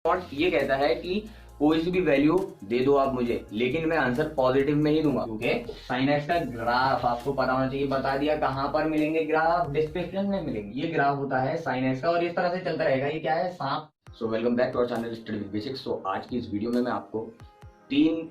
और ये कहता है कि कोई सी भी वैल्यू दे दो आप मुझे, लेकिन मैं आंसर पॉजिटिव में ही दूंगा। क्योंकि साइन एक्स का ग्राफ आपको पता होना चाहिए, बता दिया कहां पर मिलेंगे ग्राफ, डिस्क्रिप्शन में मिलेंगे। ये ग्राफ होता है साइन एक्स का और इस तरह से चलता रहेगा। ये क्या है, सांप। So welcome back to our channel study with basics. So आज की इस वीडियो में मैं आपको 3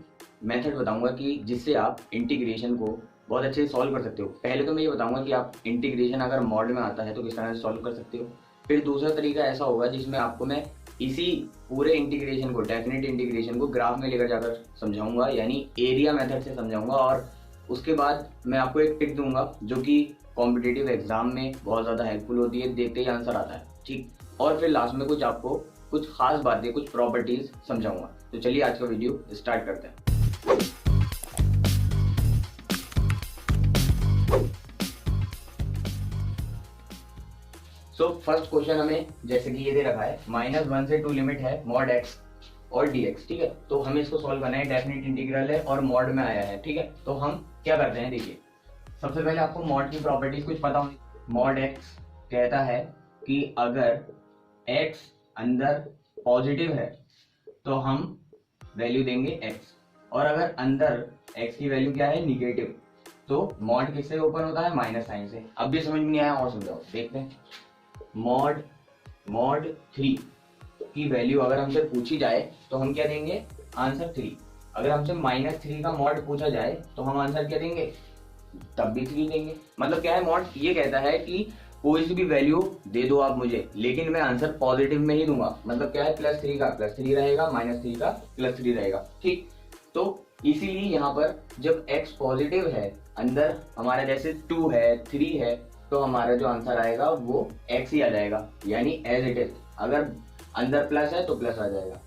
मेथड बताऊंगा कि जिससे आप इंटीग्रेशन को बहुत अच्छे से सॉल्व कर सकते हो। पहले तो मैं ये बताऊंगा कि आप इंटीग्रेशन अगर मॉड में आता है तो किस तरह से सॉल्व कर सकते हो। फिर दूसरा तरीका ऐसा होगा जिसमें आपको मैं इसी पूरे इंटीग्रेशन को, डेफिनेट इंटीग्रेशन को ग्राफ में लेकर जाकर समझाऊंगा, यानी एरिया मेथड से समझाऊंगा। और उसके बाद मैं आपको एक टिप दूंगा जो कि कॉम्पिटिटिव एग्जाम में बहुत ज़्यादा हेल्पफुल होती है, देखते ही आंसर आता है, ठीक। और फिर लास्ट में आपको कुछ खास बातें, कुछ प्रॉपर्टीज समझाऊंगा। तो चलिए आज का वीडियो स्टार्ट करते हैं। सो फर्स्ट क्वेश्चन हमें जैसे कि ये दे रखा है, -1 से 2 लिमिट है मॉड एक्स और dx, ठीक है। तो हमें इसको सॉल्व करना है, डेफिनेट इंटीग्रल है और मॉड में आया है, ठीक है। तो हम क्या करते हैं, देखिए सबसे पहले आपको मॉड की प्रॉपर्टीज कुछ पता होगी। मॉड एक्स कहता है कि अगर x अंदर पॉजिटिव है तो हम वैल्यू देंगे x, और अगर अंदर x की वैल्यू क्या है, निगेटिव, तो मॉड किससे ओपन होता है, माइनस साइन से। अब भी समझ में नहीं आया और समझाओ, देखते हैं। मॉड 3 की वैल्यू अगर हमसे पूछी जाए तो हम क्या देंगे, आंसर 3। अगर हमसे -3 का मॉड पूछा जाए तो हम आंसर क्या देंगे, तब भी 3 देंगे। मतलब क्या है, मॉड ये कहता है कि कोई सी भी वैल्यू दे दो आप मुझे, लेकिन मैं आंसर पॉजिटिव में ही दूंगा। मतलब क्या है, +3 का +3 रहेगा, -3 का +3 रहेगा, ठीक। तो इसीलिए यहाँ पर जब x पॉजिटिव है, अंदर हमारा जैसे 2 है, 3 है, तो हमारा जो आंसर आएगा वो x ही आ जाएगा, यानी एज इट इज। अगर अंदर प्लस है तो प्लस आ जाएगा,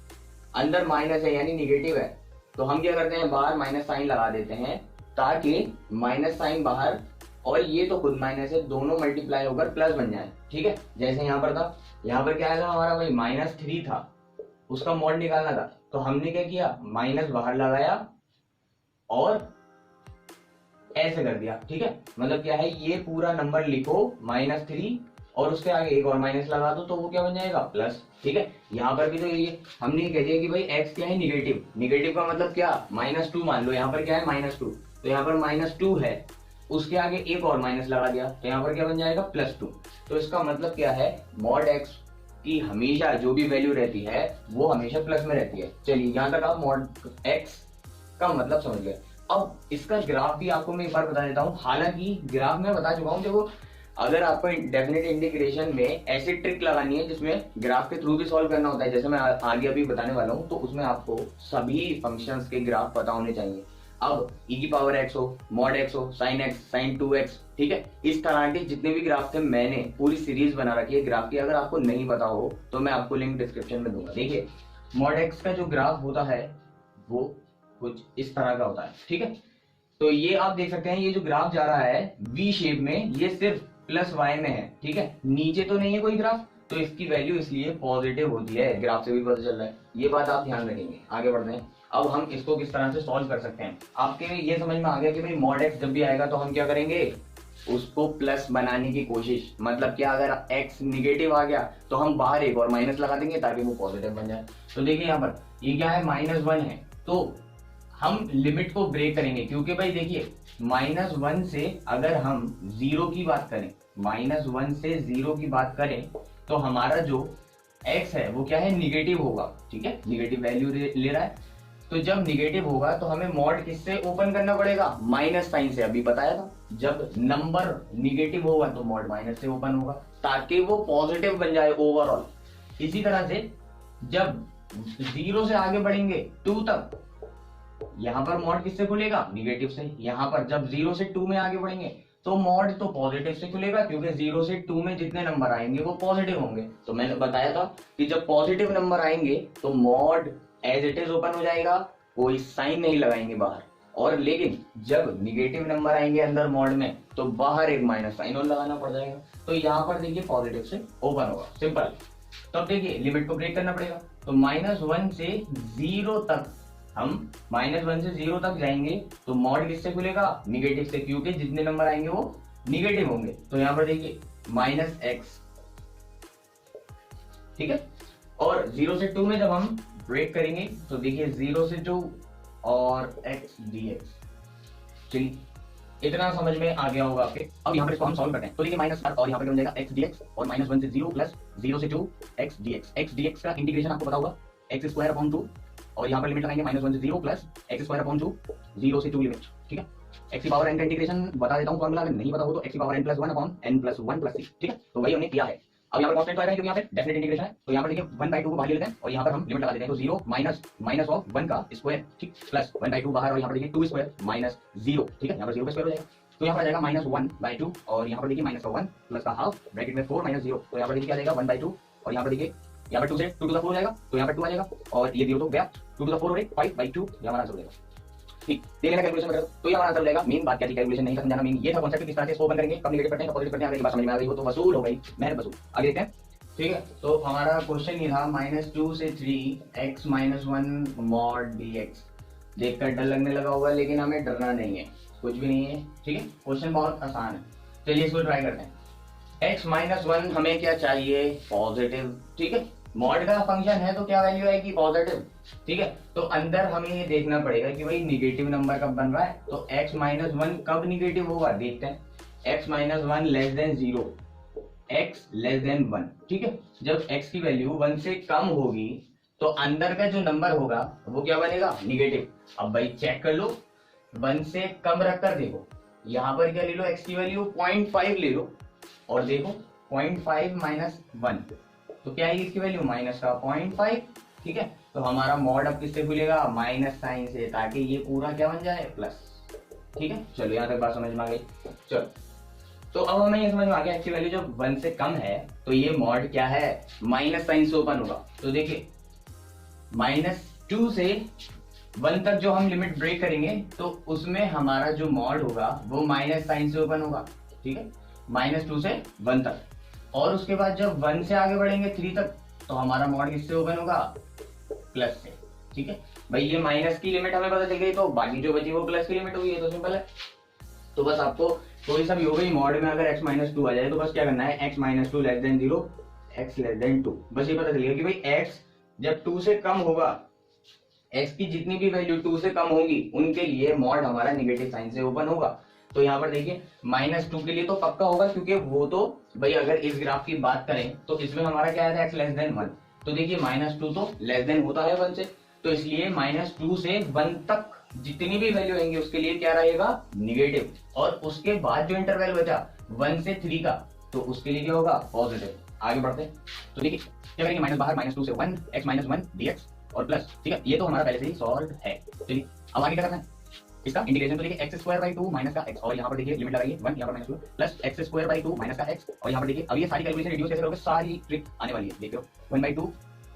अंदर माइनस है यानी निगेटिव है, तो हम क्या करते हैं, बाहर माइनस साइन लगा देते हैं ताकि माइनस साइन बाहर और ये तो खुद माइनस है, दोनों मल्टीप्लाई होकर प्लस बन जाए, ठीक है। जैसे यहाँ पर था, यहाँ पर क्या आया था हमारा, भाई -3 था, उसका मॉड निकालना था, तो हमने क्या किया, माइनस बाहर लगाया और ऐसे कर दिया, ठीक है। मतलब क्या है, ये पूरा नंबर लिखो -3 और उसके आगे एक और माइनस लगा दो तो वो क्या बन जाएगा, प्लस, ठीक है। यहाँ पर भी तो ये हमने कह दिया कि भाई x क्या है, निगेटिव। निगेटिव का मतलब क्या, -2 मान लो, यहाँ पर क्या है, -2, तो यहाँ पर -2 है, उसके आगे एक और माइनस लगा दिया तो यहाँ पर क्या बन जाएगा, +2। तो इसका मतलब क्या है, मॉड x की हमेशा जो भी वैल्यू रहती है वो हमेशा प्लस में रहती है। चलिए यहाँ तक आप मॉड x का मतलब समझ गए। अब इसका ग्राफ भी आपको मैं एक बार बता देता हूँ, हालांकि ग्राफ में बता चुका हूँ। देखो अगर आपको डेफिनेट इंटीग्रेशन में ऐसी ट्रिक लगानी है जिसमें ग्राफ के थ्रू भी सॉल्व करना होता है, जैसे मैं आगे अभी बताने वाला हूँ, तो उसमें आपको सभी फंक्शंस के ग्राफ पता होने चाहिए। अब e⁻x हो, मॉड x हो, sin x, sin 2x, ठीक है, इस तरह के जितने भी ग्राफ थे मैंने पूरी सीरीज बना रखी है ग्राफ की। अगर आपको नहीं पता हो तो मैं आपको लिंक डिस्क्रिप्शन में दूंगा। देखिए मॉड x का जो ग्राफ होता है वो कुछ इस तरह का होता है, ठीक है। तो ये आप देख सकते हैं, ये जो ग्राफ जा रहा है वी शेप में, ये सिर्फ +y में है, ठीक है, नीचे तो नहीं है कोई ग्राफ, तो इसकी वैल्यू इसलिए पॉजिटिव होती है, ग्राफ से भी पता चल रहा है। ये बात आप ध्यान रखेंगे। आगे बढ़ते हैं, अब हम इसको किस तरह से सॉल्व कर सकते हैं। आपके ये समझ में आ गया कि भाई मॉड x जब भी आएगा तो हम क्या करेंगे, उसको प्लस बनाने की कोशिश। मतलब क्या, अगर x निगेटिव आ गया तो हम बाहर एक और माइनस लगा देंगे ताकि वो पॉजिटिव बन जाए। तो देखिए यहाँ पर ये क्या है, -1 है, तो हम लिमिट को ब्रेक करेंगे, क्योंकि भाई देखिए -1 से अगर हम 0 की बात करें, -1 से 0 की बात करें तो हमारा जो x है वो क्या है, निगेटिव होगा, ठीक है, निगेटिव वैल्यू ले रहा है। तो जब निगेटिव होगा तो हमें मॉड किससे ओपन करना पड़ेगा, माइनस साइन से। अभी बताया था, जब नंबर निगेटिव होगा तो मॉड माइनस से ओपन होगा ताकि वो पॉजिटिव बन जाए ओवरऑल। इसी तरह से जब 0 से आगे बढ़ेंगे 2 तक, यहाँ पर मॉड किससे खुलेगा, निगेटिव से। यहाँ पर जब 0 से 2 में आगे बढ़ेंगे तो मॉड तो पॉजिटिव से खुलेगा, क्योंकि 0 से 2 में जितने नंबर आएंगे वो पॉजिटिव होंगे। तो मैंने बताया था कि जब पॉजिटिव नंबर आएंगे तो mod as it is open हो जाएगा, कोई साइन नहीं लगाएंगे बाहर। और लेकिन जब निगेटिव नंबर आएंगे अंदर मॉड में तो बाहर एक माइनस साइन और लगाना पड़ जाएगा। तो यहाँ पर देखिए पॉजिटिव से ओपन होगा, सिंपल। तो अब देखिए लिमिट को ब्रेक करना पड़ेगा, तो -1 से 0 तक, हम -1 से 0 तक जाएंगे तो मॉड किससे खुलेगा, निगेटिव से, क्योंकि जितने नंबर आएंगे वो निगेटिव होंगे। तो यहाँ पर देखिए -x, ठीक है, और 0 से 2 में जब हम ब्रेक करेंगे तो देखिए 0 से 2 और x dx। चलिए इतना समझ में आ गया होगा आपके। अब यहाँ पर इसको हम सॉल्व करते हैं तो देखिए माइनस और यहाँ पर क्या बन जाएगा x dx और -1 से 0 प्लस 0 से 2 x dx। x dx का इंटीग्रेशन आपको पता होगा x स्क्वायर अपॉन 2 और यहाँ पर लिमिट लगाएंगे -1 से 0 प्लस x स्क्वायर अपॉन 2 0 से 2 लिमिट। ठीक है, x की पावर n का इंटीग्रेशन बता देता हूँ फॉर्मूला, अगर नहीं पता हो तो x की power n plus 1 upon n plus 1 plus 6। ठीक है, तो वही हमने किया है। अब यहाँ पर कांस्टेंट तो आएगा क्योंकि यहाँ पे डेफिनेट इंटीग्रेशन है, तो यहाँ पर देखिए 1/2 को बाहर ले लेते हैं और यहाँ पर हम लिमिट लगा देते हैं, तो 0 माइनस ऑफ 1 का स्क्वायर, ठीक, प्लस 1/2 बाहर और यहाँ पर देखिए 2 स्क्वायर माइनस 0। ठीक है, यहाँ पर 0 का स्क्वायर हो जाएगा तो यहाँ पर आ जाएगा -1/2 और यहाँ पर देखिए -1 प्लस का हाफ ब्रैकेट में 4 - 0, तो यहाँ पर देखिए क्या आ जाएगा 1/2 और यहाँ पर देखिए यहाँ पर 2 से 2 टू द 4 हो जाएगा तो यहाँ पर 2 आ जाएगा और ये 0 तो गया, 2 टू द 4 हो गया 5/2, ये हमारा आंसर हो जाएगा। ठीक, देख लेना कैलकुलेशन करें तो ये हमारा आंसर हो जाएगा। मेन बात क्या थी, कैलकुलेशन नहीं समझाना, मेन ये था कॉन्सेप्ट किस तरह से इसको ओपन करेंगे, कब नेगेटिव करते हैं, पॉजिटिव करते हैं, अगर ये बात समझ में आ गई हो तो वसूल हो गई, मेहनत वसूल। आगे देखते हैं। ठीक है, तो हमारा क्वेश्चन ये था -2 से 3 x - 1 mod dx। देखकर डर लगने लगा होगा लेकिन हमें डरना नहीं है, कुछ भी नहीं है। ठीक है, क्वेश्चन बहुत आसान है, चलिए इसको ट्राई करते हैं। x - 1 हमें क्या चाहिए, पॉजिटिव। ठीक है, मॉड का फंक्शन है तो क्या वैल्यू आएगी, पॉजिटिव। ठीक है, तो अंदर हमें ये देखना पड़ेगा कि भाई निगेटिव नंबर कब बन रहा है, तो x - 1 कब निगेटिव होगा, देखते हैं। x - 1 less than 0, x less than 1। ठीक है, जब x की वैल्यू 1 से कम होगी तो अंदर का जो नंबर होगा वो क्या बनेगा, निगेटिव। अब भाई चेक कर लो, 1 से कम रखकर देखो, यहाँ पर क्या ले लो, x की वैल्यू 0.5 ले लो और देखो 0.5 माइनस 1 तो क्या है इसकी वैल्यू, माइनस का 0.5। ठीक है, तो हमारा मॉड अब किससे खुलेगा, माइनस साइन से, ताकि ये पूरा क्या बन जाए, प्लस। ठीक है, चलो यहाँ तक बात समझ में आ गई। चलो तो अब हमें ये समझ में आ गया एक्चुअली वैल्यू जब 1 से कम है तो ये मॉड क्या है, माइनस साइन से ओपन होगा। तो देखिए -2 से 1 तक जो हम लिमिट ब्रेक करेंगे तो उसमें हमारा जो मॉड होगा वो माइनस साइन से ओपन होगा। ठीक है, -2 से 1 तक, और उसके बाद जब 1 से आगे बढ़ेंगे 3 तक तो हमारा मॉड किससे ओपन होगा, प्लस से। ठीक है भाई, ये माइनस की लिमिट हमें पता चल गई तो बाकी जो बची वो प्लस की लिमिट हुई है, तो सिंपल है। तो बस आपको थोड़ी सा भी हो गई, मॉड में अगर x - 2 आ जाए तो बस क्या करना है, x - 2 less than 0, x less than 2, बस ये पता चलेगा कि भाई x जब 2 से कम होगा, x की जितनी भी वैल्यू 2 से कम होगी उनके लिए मॉड हमारा नेगेटिव साइन से ओपन होगा। तो यहाँ पर देखिए -2 के लिए तो पक्का होगा, क्योंकि वो तो भाई अगर इस ग्राफ की बात करें तो इसमें हमारा क्या है, x लेस देन 1, तो देखिए -2 तो लेस देन होता है 1 से, तो इसलिए -2 से 1 तक जितनी भी वैल्यू आएंगी उसके लिए क्या रहेगा, निगेटिव। और उसके बाद जो इंटरवल बचा 1 से 3 का, तो उसके लिए क्या होगा, पॉजिटिव। आगे बढ़ते हैं तो देखिए क्या करेंगे, माइनस बाहर, -2 से 1 x - 1 dx और प्लस। ठीक है, ये तो हमारा पहले से ही सॉल्व है। चलिए अब आगे क्या करना है, इसका इंटीग्रेशन। तो देखिए x² माइनस का x और यहाँ पर देखिए लिमिट लगाइए 1, यहाँ पर -2 प्लस x² माइनस का x और यहाँ पर देखिए अब ये सारी कैलकुलेशन रिड्यूस कैसे करोगे, सारी ट्रिक आने वाली है। देखियो 1/2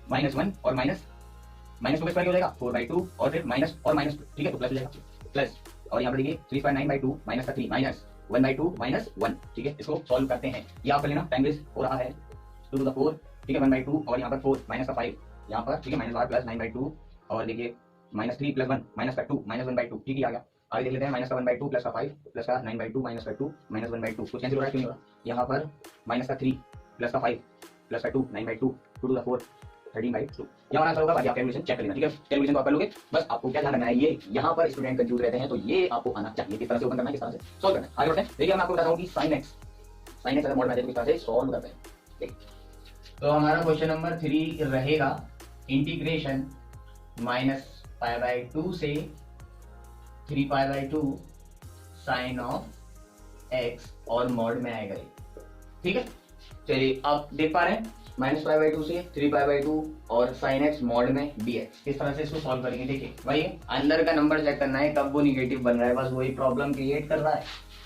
-1 और -2 का स्क्वायर हो जाएगा 4/2 और फिर माइनस और -2। ठीक है, तो प्लस हो जाएगा प्लस, और यहाँ पर देखिए 3² 9/2 माइनस का 3 माइनस 1/2 माइनस 1। ठीक है, इसको सॉल्व करते हैं, ये आप कर लेना, टाइम वेस्ट हो रहा है, 2 टू द 4। ठीक है, 1/2 और यहाँ पर 4 माइनस का 5 यहाँ पर, ठीक है, माइनस प्लस 9/2 और देखिए -3 प्लस 1 माइनस का 2 -1/2। ठीक है, आ गया। आगे देख लेते हैं, माइनस का 1/2 प्लस का 5 प्लस का 9/2 माइनस का 2 -1/2, कुछ कैंसिल हो रहा है, क्यों नहीं हो रहा। यहाँ पर माइनस का 3 प्लस का 5 प्लस का 2 9/2 2 टू द 4 13/2। यहाँ आंसर होगा, बाकी आप कैलकुलेशन चेक कर लेना। ठीक है, कैलकुलेशन तो आप कर लोगे, बस आपको क्या ध्यान रखना है, ये यहाँ पर स्टूडेंट कंफ्यूज रहते हैं, तो ये आपको आना चाहिए, किस तरह से ओपन करना है, किस तरह से सॉल्व करना है। आगे बढ़ते हैं, देखिए मैं आपको बताता हूँ कि sin x अगर मॉड मैथड किस तरह से सॉल्व करते हैं। ठीक, तो हमारा क्वेश्चन नंबर 3 रहेगा इंटीग्रेशन -π/2 से 3π/2 साइन ऑफ x और मॉड में आएगा। ठीक है, चलिए आप देख पा रहे हैं -π/2 से 3π/2 और sin x मॉड में dx, किस तरह से इसको सॉल्व करेंगे। देखिए भाई अंदर का नंबर चेक करना है, कब वो निगेटिव बन रहा है, बस वही प्रॉब्लम क्रिएट कर रहा है।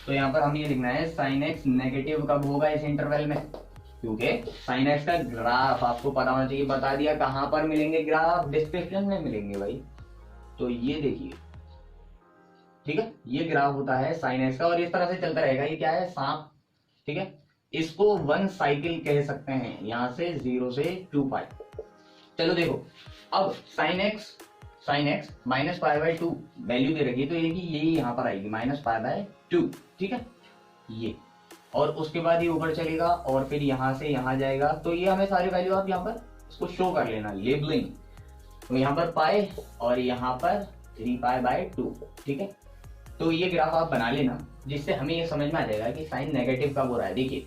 तो यहाँ पर हमें ये लिखना है sin x नेगेटिव कब होगा इस इंटरवल में, क्योंकि sin x का ग्राफ आपको पता होना चाहिए, बता दिया कहां पर मिलेंगे ग्राफ, डिस्क्रिप्शन में मिलेंगे भाई। तो ये देखिए, ठीक है, ये ग्राफ होता है sin x का और इस तरह से चलता रहेगा, ये क्या है, सांप। ठीक है, इसको 1 साइकिल कह सकते हैं, यहां से 0 से 2π। चलो देखो, अब sin x -π/2 वैल्यू दे रखी है, तो ये यहाँ पर आएगी -π/2। ठीक है, ये, और उसके बाद ये ऊपर चलेगा और फिर यहां से यहां जाएगा, तो ये हमें सारी वैल्यू आप यहाँ पर इसको शो कर लेना, लेबलिंग। तो यहाँ पर पाए और यहाँ पर 3π/2, ठीक है। तो ये ग्राफ आप बना लेना, जिससे हमें ये समझ में आ जाएगा कि साइन नेगेटिव कब हो रहा है। देखिए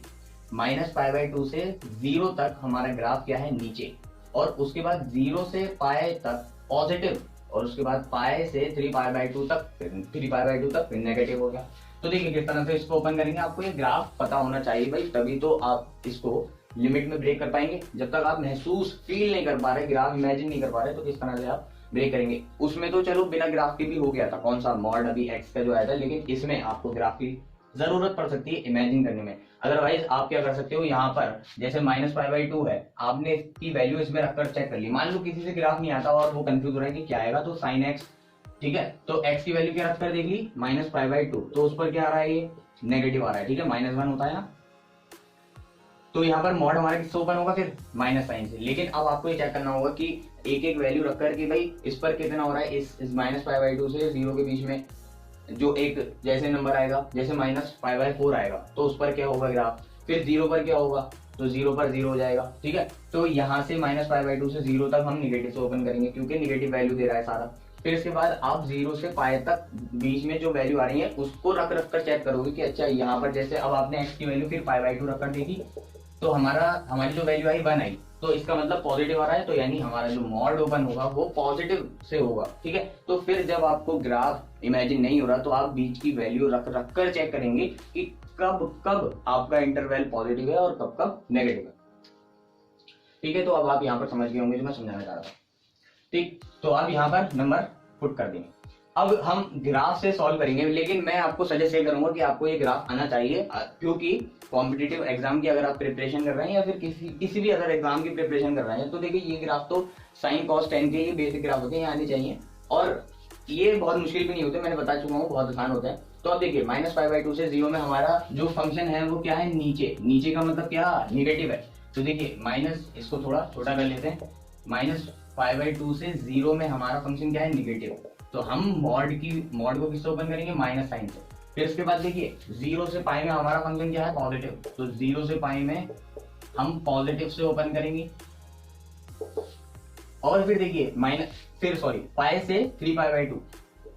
-π/2 से 0 तक हमारा ग्राफ क्या है, नीचे, और उसके बाद 0 से पाए तक पॉजिटिव, और उसके बाद पाए से 3π/2 तक, 3π/2 तक फिर नेगेटिव हो गया। तो देखिए किस तरह से इसको ओपन करेंगे, आपको ये ग्राफ पता होना चाहिए भाई, तभी तो आप इसको लिमिट में ब्रेक कर पाएंगे। जब तक आप महसूस फील नहीं कर पा रहे, ग्राफ इमेजिन नहीं कर पा रहे, तो किस तरह से आप ब्रेक करेंगे। उसमें तो चलो बिना ग्राफ के भी हो गया था, कौन सा मॉड अभी एक्स का जो आया था, लेकिन इसमें आपको ग्राफ की जरूरत पड़ सकती है इमेजिन करने में। अदरवाइज आप क्या कर सकते हो, यहाँ पर जैसे -π/2 है, आपने इसकी वैल्यू इसमें रखकर चेक कर ली। मान लो किसी से ग्राफ नहीं आता और वो कंफ्यूज हो रहा है कि क्या आएगा, तो sin x, ठीक है, तो x की वैल्यू क्या रखकर देख ली, -π/2, तो उस पर क्या आ रहा है, ये नेगेटिव आ रहा है, ठीक है, -1 होता है ना। तो यहाँ पर मॉड हमारा किससे ओपन होगा, फिर माइनस साइन से। लेकिन अब आपको ये चेक करना होगा कि एक एक वैल्यू रखकर कि भाई इस पर कितना हो रहा है, इस -π/2 से 0 के बीच में जो एक जैसे नंबर आएगा, जैसे -π/4 आएगा, तो उस पर क्या होगा ग्राफ, फिर 0 पर क्या होगा, तो 0 पर 0 हो जाएगा, ठीक है। तो यहाँ से -π/2 से 0 तक हम निगेटिव से ओपन करेंगे, क्योंकि निगेटिव वैल्यू दे रहा है सारा। फिर इसके बाद आप 0 से पाए तक बीच में जो वैल्यू आ रही है उसको रख कर चेक करोगे कि अच्छा यहाँ पर जैसे अब आपने x की वैल्यू फिर π/2 रखकर देखी, तो हमारी जो वैल्यू आई 1 आई, तो इसका मतलब पॉजिटिव आ रहा है, तो यानी हमारा जो मॉड ओपन होगा वो पॉजिटिव से होगा, ठीक है। तो फिर जब आपको ग्राफ इमेजिन नहीं हो रहा, तो आप बीच की वैल्यू रख कर चेक करेंगे कि कब आपका इंटरवल पॉजिटिव है और कब नेगेटिव है, ठीक है। तो अब आप यहाँ पर समझ गए होंगे जो मैं समझाना चाह रहा था, ठीक। तो आप यहाँ पर नंबर पुट कर देंगे। अब हम ग्राफ से सॉल्व करेंगे, लेकिन मैं आपको सजेस्ट ये करूंगा कि आपको ये ग्राफ आना चाहिए, क्योंकि कॉम्पिटिटिव एग्जाम की अगर आप प्रिपरेशन कर रहे हैं या फिर किसी भी अदर एग्जाम की प्रिपरेशन कर रहे हैं, तो देखिए ये ग्राफ तो साइन कॉस टेन के ये बेसिक ग्राफ होते हैं, आने चाहिए, और ये बहुत मुश्किल भी नहीं होते, मैंने बता चुका हूँ, बहुत आसान होता है। तो अब देखिए -π/2 से 0 में हमारा जो फंक्शन है वो क्या है, नीचे का मतलब क्या, निगेटिव है। तो देखिए माइनस, इसको थोड़ा छोटा कर लेते हैं, -π/2 से 0 में हमारा फंक्शन क्या है, निगेटिव। तो हम मॉड को किससे ओपन करेंगे, माइनस साइन से। फिर इसके बाद देखिए 0 से पाई में हमारा फंक्शन क्या है, पॉजिटिव, तो 0 से पाई में हम पॉजिटिव से ओपन करेंगे। और फिर देखिए पाई से 3π/2,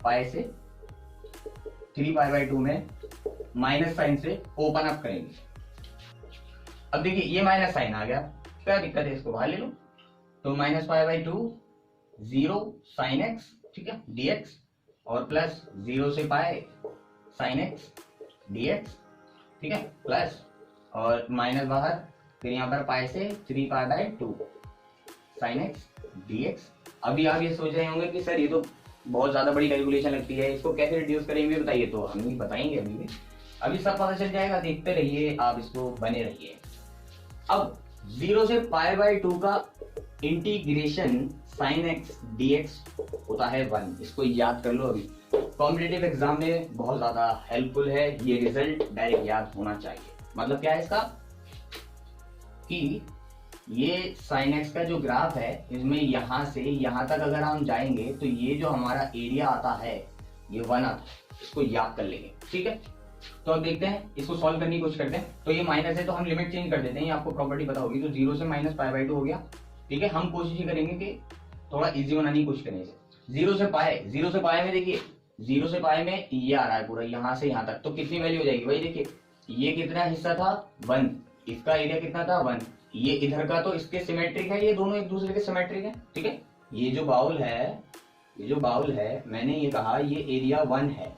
पाई से 3π/2 में माइनस साइन से ओपन अप करेंगे। अब देखिए ये माइनस साइन आ गया, क्या दिक्कत है, इसको बाहर ले लो। तो -π/2 0 sin x, ठीक है, dx, और प्लस 0 से पाए sin x dx, ठीक है, प्लस और माइनस बाहर, फिर यहाँ पर पाई से 3π/2 sin x dx। अभी आप ये सोच रहे होंगे कि सर ये तो बहुत ज्यादा बड़ी कैलकुलेशन लगती है, इसको कैसे रिड्यूस करेंगे बताइए। तो हम ही बताएंगे, अभी सब पता चल जाएगा, देखते रहिए आप, इसको बने रहिए। अब 0 से π/2 का इंटीग्रेशन sin x dx होता है 1, इसको याद कर लो। अभी कॉम्पिटिटिव एग्जाम में बहुत ज्यादा हेल्पफुल है ये रिजल्ट, डायरेक्ट याद होना चाहिए। मतलब क्या है इसका, कि ये sin x का जो ग्राफ है, इसमें यहां से यहां तक अगर हम जाएंगे तो ये जो हमारा एरिया आता है ये 1 आता है, इसको याद कर लेंगे, ठीक है। तो अब देखते हैं, इसको सॉल्व करने की कोशिश करते हैं। तो ये माइनस है तो हम लिमिट चेंज कर देते हैं, ये आपको प्रॉपर्टी पता होगी। तो 0 से -π/2 हो गया, ठीक है। हम कोशिश ही करेंगे कि थोड़ा इजी बनाने की कोशिश करें इसे। 0 से पाए में देखिए 0 से पाए में ये आ रहा है पूरा यहाँ से यहाँ तक, तो कितनी वैल्यू हो जाएगी भाई, देखिए ये कितना हिस्सा था 1, इसका एरिया कितना था 1, ये इधर का तो इसके सिमेट्रिक है, ये दोनों एक दूसरे के सिमेट्रिक है, ठीक है। ये जो बाउल है मैंने ये कहा ये एरिया 1 है,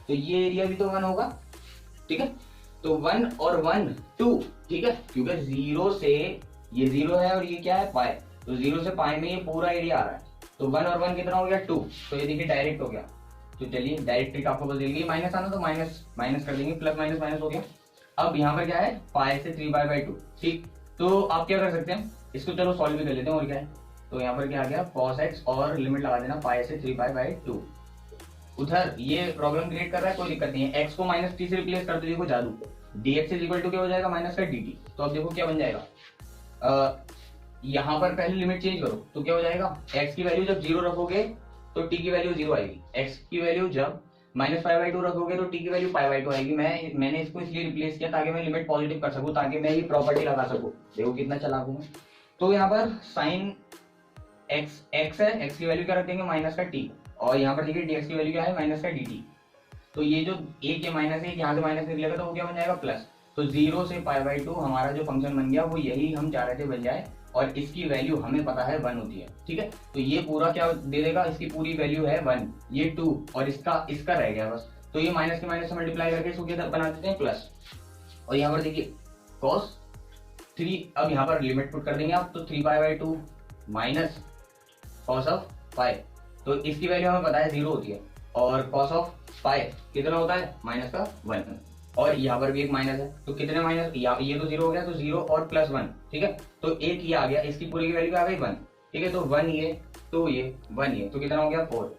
तो ये एरिया भी तो 1 होगा, ठीक है। तो 1 और 1 2, ठीक है, क्योंकि 0 से ये 0 है और ये क्या है पाई, तो 0 से पाई में ये पूरा एरिया आ रहा है, तो 1 और 1 कितना हो गया 2, तो ये देखिए डायरेक्ट हो गया। तो चलिए डायरेक्ट ट्रिक आपको बदल गई, माइनस आना तो माइनस कर देंगे, प्लस माइनस हो गया। अब यहाँ पर क्या है, पाई से 3π/2, ठीक। तो आप क्या कर सकते हैं, इसको चलो सॉल्व भी कर लेते हैं, और क्या है, तो यहाँ पर क्या आ गया cos x, और लिमिट लगा देना पाई से 3π/2। उधर ये प्रॉब्लम क्रिएट कर रहा है, कोई दिक्कत नहीं है, x को -t से रिप्लेस कर दो, देखो जादू, dx इज इक्वल टू क्या हो जाएगा, माइनस का dt। तो अब देखो क्या बन जाएगा, यहाँ पर पहले लिमिट चेंज करो, तो क्या हो जाएगा, x की वैल्यू जब 0 रखोगे तो t की वैल्यू 0 आएगी, x की वैल्यू जब -π/2 रखोगे तो t की वैल्यू π/2 आएगी। मैंने इसको इसलिए रिप्लेस किया ताकि मैं लिमिट पॉजिटिव कर सकूं, ताकि मैं ये प्रॉपर्टी लगा सकूं। देखो कितना चालाक हूं मैं, तो यहाँ पर साइन एक्स एक्स है, एक्स की वैल्यू क्या रख देंगे माइनस का टी, और यहाँ पर देखिए dx की वैल्यू क्या है माइनस का dt। तो ये जो एक ये माइनस एक यहाँ से माइनस निकलेगा तो वो क्या बन जाएगा प्लस। तो 0 से π/2 हमारा जो फंक्शन बन गया वो यही हम चाह रहे थे बन जाए, और इसकी वैल्यू हमें पता है 1 होती है। ठीक है, तो ये पूरा क्या दे देगा, इसकी पूरी वैल्यू है 1, ये 2 और इसका रह गया बस। तो ये माइनस के माइनस से मल्टीप्लाई करके इसको क्या बना देते हैं प्लस। और यहाँ पर देखिए cos 3, अब यहाँ पर लिमिट पुट कर देंगे आप, तो 3π/2 माइनस cos ऑफ पाई, तो इसकी वैल्यू हमें पता है 0 होती है, और cos ऑफ पाई कितना होता है माइनस का 1, और यहाँ पर भी एक माइनस है, तो कितने माइनस, ये तो 0 हो गया, तो 0 और प्लस 1। ठीक है, तो एक ये आ गया, इसकी पूरी की वैल्यू आ गई 1। ठीक है, तो 1 ये, तो ये 1 ये, तो कितना हो गया 4।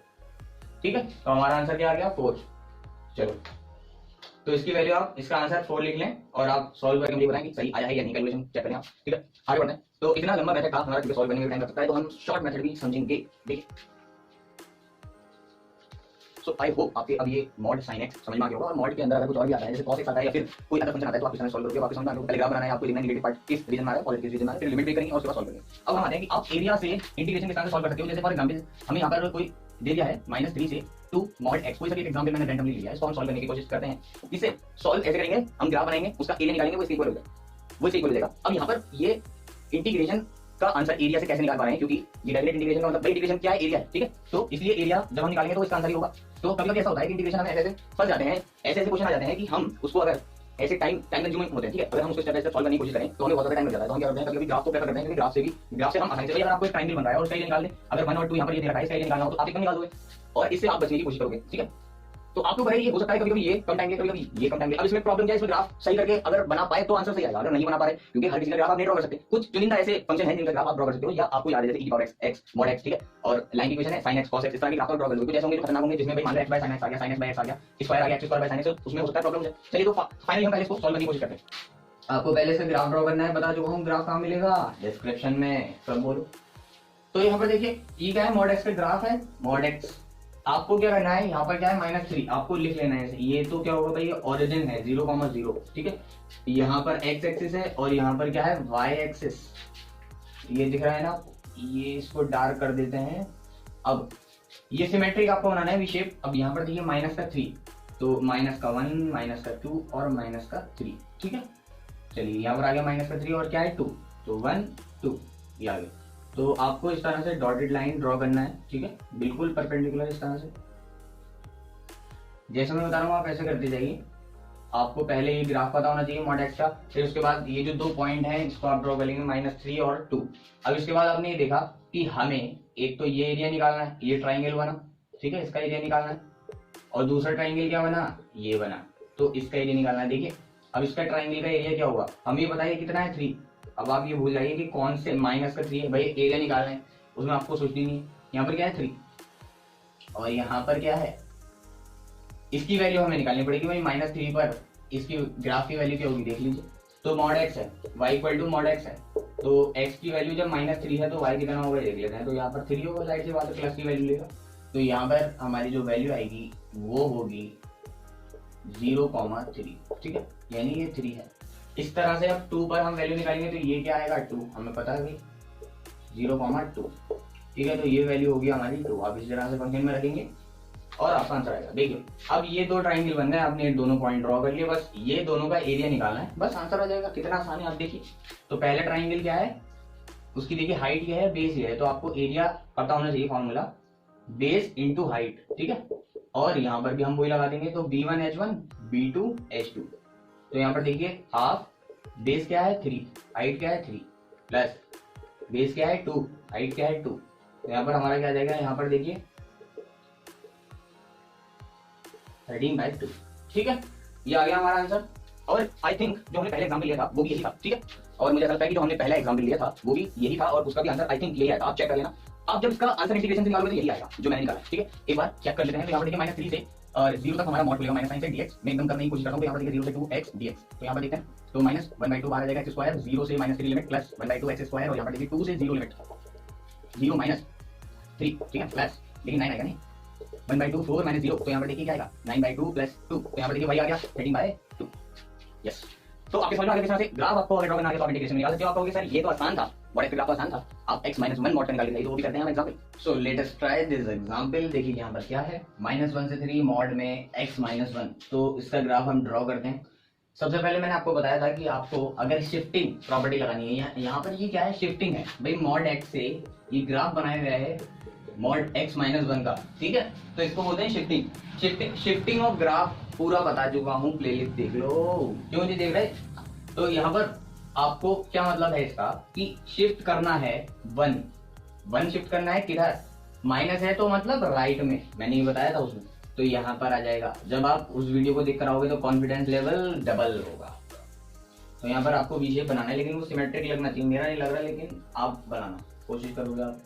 ठीक है, तो हमारा आंसर क्या आ गया 4। चलो, तो इसकी वैल्यू आप इसका आंसर 4 लिख लें, और आप सॉल्व करके मुझे बताएं कि सही आया है या नहीं, कैलकुलेशन चेक करें आप। ठीक है, आगे बढ़ते हैं। तो इतना लंबा मेथड था हमारा, सॉल्व करने में टाइम लग सकता है, तो हम शॉर्ट मेथड भी समझेंगे। देखिए, सो आई होप आपके अब ये मॉड साइन एक्स समझ में आ गया होगा, और मॉड के अंदर अगर कुछ और भी आता है जैसे cos x आता है या फिर कोई अदर फंक्शन आता है तो आप इस तरह सॉल्व करोगे। आपको समझ में आ गया, पहले ग्राफ बनाना है, आपको लिखना है नेगेटिव पार्ट किस रीजन में आ रहा है, पॉजिटिव रीजन में आ रहा है, फिर लिमिट भी करेंगे और उसके बाद सॉल्व करेंगे। अब हम आते हैं कि आप एरिया से इंटीग्रेशन के साथ सॉल्व कर सकते हो। जैसे फॉर एग्जांपल हमें यहाँ पर कोई दे दिया है -3 से 2 mod x, कोई सा भी एग्जांपल मैंने रैंडमली लिया है, इसको हम सॉल्व करने की कोशिश करते हैं। इसे सॉल्व ऐसे करेंगे, हम ग्राफ बनाएंगे, उसका एरिया निकालेंगे, वो इसके इक्वल हो जाएगा, वो इसके इक्वल हो जाएगा। अब यहाँ पर ये इंटीग्रेशन का आंसर एरिया से कैसे निकाल पा रहे हैं, क्योंकि ये डायरेक्ट इंटीग्रेशन का मतलब इंटीग्रेशन क्या है, एरिया है। ठीक है, तो इसलिए एरिया जब हम निकालेंगे तो इसका आंसर ही होगा। तो कभी कभी ऐसा होता है कि इंटीग्रेशन हमें ऐसे फंस जाते हैं, ऐसे क्वेश्चन आ जाते हैं कि हम उसको अगर ऐसे टाइम कंज्यूमिंग होते हैं। ठीक है, अगर हम उसको स्टेप बाय स्टेप सॉल्व करने की कोशिश करें तो हमें बहुत ज्यादा टाइम लग जाता है। तो हम क्या करते हैं, कभी ग्राफ को प्रेफर करते हैं, क्योंकि ग्राफ से हम आसानी से, अगर आपको एक ट्रायंगल बन रहा है और उसका एरिया निकाल दें, अगर 1 और 2 यहाँ पर ये दे रखा है, इसका एरिया निकालना हो तो आप एकदम निकाल दोगे, और इससे आप बचने की कोशिश करोगे। ठीक है, तो आपको पता है ये हो सकता है कभी कभी ये कम टाइम, कभी कभी ये कम टाइम। अब इसमें प्रॉब्लम क्या है, इसमें ग्राफ सही करके अगर बना पाए तो आंसर सही आएगा, अगर नहीं बना पाए, क्योंकि हर किसी का ग्राफ आप नहीं ड्रॉ कर सकते, कुछ चुनिंदा ऐसे फंक्शन है जिनका ग्राफ आप ड्रॉ कर सकते हो, या आपको याद है जैसे e⁻x mod x। ठीक है, और लाइन की इक्वेशन है sin x cos x, इस तरह के ग्राफ ड्रॉ कर लो। कुछ ऐसे होंगे जो खतरनाक होंगे, जिसमें भाई मान लो x sin x आ गया, sin x x आ गया, स्क्वायर आ गया, x स्क्वायर sin x, उसमें हो सकता है प्रॉब्लम है। चलिए, तो फाइनली हम पहले इसको सॉल्व करने की कोशिश करते हैं। आपको पहले से ग्राफ ड्रॉ करना है, बता चुका हूँ, ग्राफ कहाँ मिलेगा, डिस्क्रिप्शन में, सब बोलो। तो यहाँ पर देखिए ये क्या है, mod x का ग्राफ है, mod x। आपको क्या करना है, यहाँ पर क्या है -3, आपको लिख लेना है। ये तो क्या होगा भाई, ये ओरिजिन है 0,0। ठीक है, यहाँ पर x एक्सिस है और यहाँ पर क्या है y एक्सिस, ये दिख रहा है ना, ये इसको डार्क कर देते हैं। अब ये सिमेट्रिक आपको बनाना है वी शेप। अब यहाँ पर देखिए -3, तो -1, -2 और -3। ठीक है, चलिए यहाँ पर आ गया -3 और क्या है 2, तो 1 2 ये आ गया। तो आपको इस तरह से डॉटेड लाइन ड्रॉ करना है। ठीक है, बिल्कुल परपेंडिकुलर इस तरह से, जैसे मैं बता रहा हूँ आप ऐसे करते जाइए। आपको पहले ये ग्राफ पता होना चाहिए mod x का, फिर उसके बाद ये जो 2 पॉइंट हैं इसको आप ड्रॉ करेंगे -3 और 2। अब इसके बाद आपने ये देखा कि हमें एक तो ये एरिया निकालना है, ये ट्राइंगल बना। ठीक है, इसका एरिया निकालना है, और दूसरा ट्राइंगल क्या बना, ये बना, तो इसका एरिया निकालना है। देखिए, अब इसका ट्राइंगल का एरिया क्या होगा, हम ये बताइए कितना है 3। अब आप ये भूल जाइए कि कौन से -3 है भाई, एरिया निकालना है, उसमें आपको सोचनी नहीं है। यहाँ पर क्या है 3, और यहाँ पर क्या है, इसकी वैल्यू हमें निकालनी पड़ेगी भाई। -3 पर इसकी ग्राफ की वैल्यू क्या होगी देख लीजिए। तो mod x है, y = mod x है, तो x की वैल्यू जब -3 है तो y कितना होगा देख लेते हैं। तो यहाँ पर 3 होगा, साइड से बात है, प्लस की वैल्यू लेगा, तो यहाँ पर हमारी जो वैल्यू आएगी वो होगी 0,3। ठीक है, यानी ये 3 है। इस तरह से अब 2 पर हम वैल्यू निकालेंगे तो ये क्या आएगा 2, हमें पता है भाई 0,2। ठीक है, तो ये वैल्यू होगी हमारी 2। आप इस तरह से फंक्शन में रखेंगे और आपका आंसर आएगा। देखिए, अब ये 2 ट्राइंगल बन गए, आपने दोनों पॉइंट ड्रॉ कर लिए, बस ये दोनों का एरिया निकालना है, बस आंसर आ जाएगा। कितना आसान है आप देखिए। तो पहले ट्राइंगल क्या है, उसकी देखिए हाइट ये है, बेस ये है, तो आपको एरिया पता होना चाहिए, फॉर्मूला बेस इंटू हाइट। ठीक है, और यहाँ पर भी हम वही लगा देंगे, तो b1h1 b2h2। तो यहाँ पर देखिए हाफ, बेस क्या है 3, हाइट क्या है 3, प्लस बेस क्या है 2, हाइट क्या है 2। तो यहाँ पर हमारा क्या आ जाएगा, यहाँ पर देखिए 13/2। ठीक है, ये आ गया हमारा आंसर। और आई थिंक जो हमने पहले एग्जाम्पल लिया था वो भी यही था। ठीक है, और मुझे ऐसा लगता है कि जो हमने पहला एग्जाम्पल लिया था वो भी यही था, और उसका भी आंसर आई थिंक यही आया था। आप चेक कर लेना, आप जब इसका आंसर इंटीग्रेशन से निकालोगे तो यही आएगा जो मैंने निकाला। ठीक है, एक बार चेक कर लेते हैं। तो यहाँ पर देखिए -3 से और 0 तक हमारा मॉड खुलेगा, -sin से dx। मैं एकदम करने की कोशिश करता हूँ। यहाँ पर देखिए 0 से 2x dx, तो यहाँ पर देखते हैं, तो -1/2 बाहर आ जाएगा x स्क्वायर, 0 से -3 लिमिट प्लस 1/2 x स्क्वायर, और यहाँ पर देखिए 2 से 0 लिमिट 0 -3। ठीक है, प्लस देखिए 9 आएगा नहीं, 1/2 4 -0, तो यहाँ पर देखिए क्या आएगा 9/2 + 2, तो यहाँ पर देखिए वही आ गया 13/2। यस, तो आपके समझ में आ गया किस तरह से ग्राफ आपको अगर ड्रॉ करना है तो आप इंटीग्रेशन निकाल सकते हो। आप कहोगे सर ये तो आसान था, मॉड एक्स का ग्राफ तो आसान था, आप x माइनस वन मॉड का निकाल के तो वो भी करते हैं हम example. So let us try this example. देखिए यहाँ पर क्या है, -1 से 3 मॉड में x -1। तो इसका ग्राफ हम ड्रॉ करते हैं। सबसे पहले मैंने आपको बताया था कि आपको अगर शिफ्टिंग प्रॉपर्टी लगानी है, यहाँ पर ये क्या है, शिफ्टिंग है भाई। मॉड x से ये ग्राफ बनाया गया है मॉड x -1 का, ठीक है। तो इसको बोलते हैं शिफ्टिंग। शिफ्टिंग ऑफ ग्राफ पूरा बता चुका हूँ, प्लेलिस्ट देख लो। क्यों नहीं देख रहे? तो यहाँ पर आपको क्या मतलब है इसका कि शिफ्ट करना है वन शिफ्ट करना है किधर, माइनस है तो मतलब राइट में, मैंने ये बताया था उसमें। तो यहाँ पर आ जाएगा। जब आप उस वीडियो को देख कर आओगे तो कॉन्फिडेंस लेवल डबल होगा। तो यहाँ पर आपको वी शेप बनाना है, लेकिन वो सिमेट्रिक लगना चाहिए। मेरा नहीं लग रहा, लेकिन आप बनाना कोशिश करोगे आप,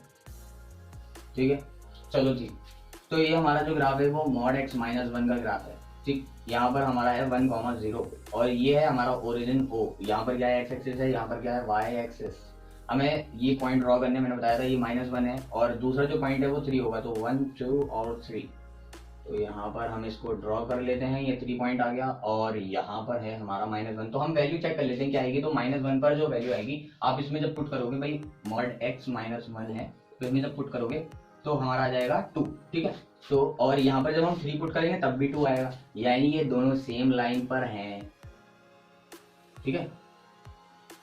ठीक है। चलो ठीक, तो ये हमारा जो ग्राफ है वो मॉड x -1 का ग्राफ है, ठीक। यहाँ पर हमारा है 1, 0 और ये है हमारा ओरिजिन O। यहाँ पर क्या है, x एक्सिस है, यहाँ पर क्या है, y एक्सिस। हमें ये पॉइंट ड्रॉ करने, मैंने बताया था ये -1 है और दूसरा जो पॉइंट है वो 3 होगा। तो 1, 2 और 3। तो यहाँ पर हम इसको ड्रॉ कर लेते हैं, ये 3 पॉइंट आ गया और यहाँ पर है हमारा -1। तो हम वैल्यू चेक कर लेते हैं क्या आएगी। तो -1 पर जो वैल्यू आएगी, आप इसमें जब पुट करोगे भाई, मॉड x -1 है, तो इसमें जब पुट करोगे तो हमारा आ जाएगा 2, ठीक है। तो और यहाँ पर जब हम 3 पुट करेंगे तब भी 2 आएगा, यानी ये दोनों सेम लाइन पर हैं, ठीक है।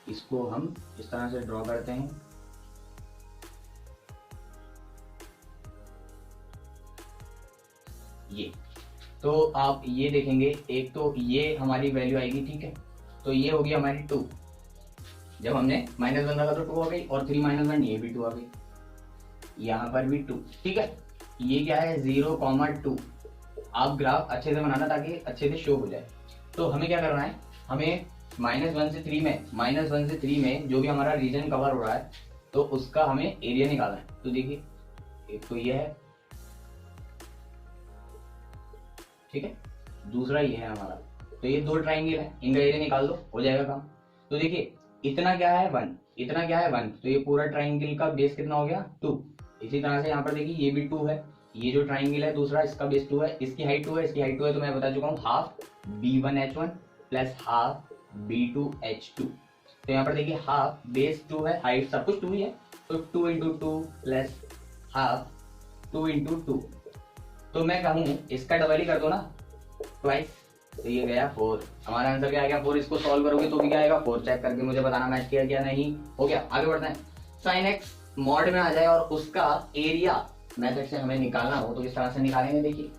इसको हम इस तरह से ड्रॉ करते हैं। ये तो आप ये देखेंगे, एक तो ये हमारी वैल्यू आएगी, ठीक है। तो ये होगी हमारी 2। जब हमने -1 लगा तो 2 आ गई और 3 -1 ये भी 2 आ गई, यहाँ पर भी 2, ठीक है। ये क्या है, 0, 2। आप ग्राफ अच्छे से बनाना ताकि अच्छे से शो हो जाए। तो हमें क्या करना है, हमें -1 से 3 में जो भी हमारा रीजन कवर हो रहा है तो उसका हमें एरिया निकालना है। तो देखिए, एक तो ये है, ठीक है, दूसरा ये है हमारा। तो ये 2 ट्राइंगल है, इनका एरिया निकाल दो, हो जाएगा काम। तो देखिए, इतना क्या है 1, इतना क्या है 1। तो ये पूरा ट्राइंगल का बेस कितना हो गया, 2। इसी तरह से यहाँ पर देखिए ये भी 2 है, ये जो ट्राइंगल है दूसरा, इसका बेस 2 है, इसकी हाइट 2 है, इसकी हाइट 2 है। तो मैं बता चुका हूँ, half b1h1 plus half b2h2। तो यहाँ पर देखिए हाफ बेस 2 है, हाइट सब कुछ 2 ही है। तो 2 × 2 प्लस हाफ 2 × 2। तो मैं कहूँ इसका डबल ही कर दो ना, ट्वाइस। तो ये गया 4। हमारा आंसर क्या आ गया, 4। इसको सॉल्व करोगे तो भी क्या आएगा, 4। चेक करके मुझे बताना मैच किया क्या नहीं। हो गया, आगे बढ़ते हैं। sin x मॉड में आ जाए और उसका एरिया मेथड से हमें निकालना हो तो इस तरह से निकालेंगे। देखिए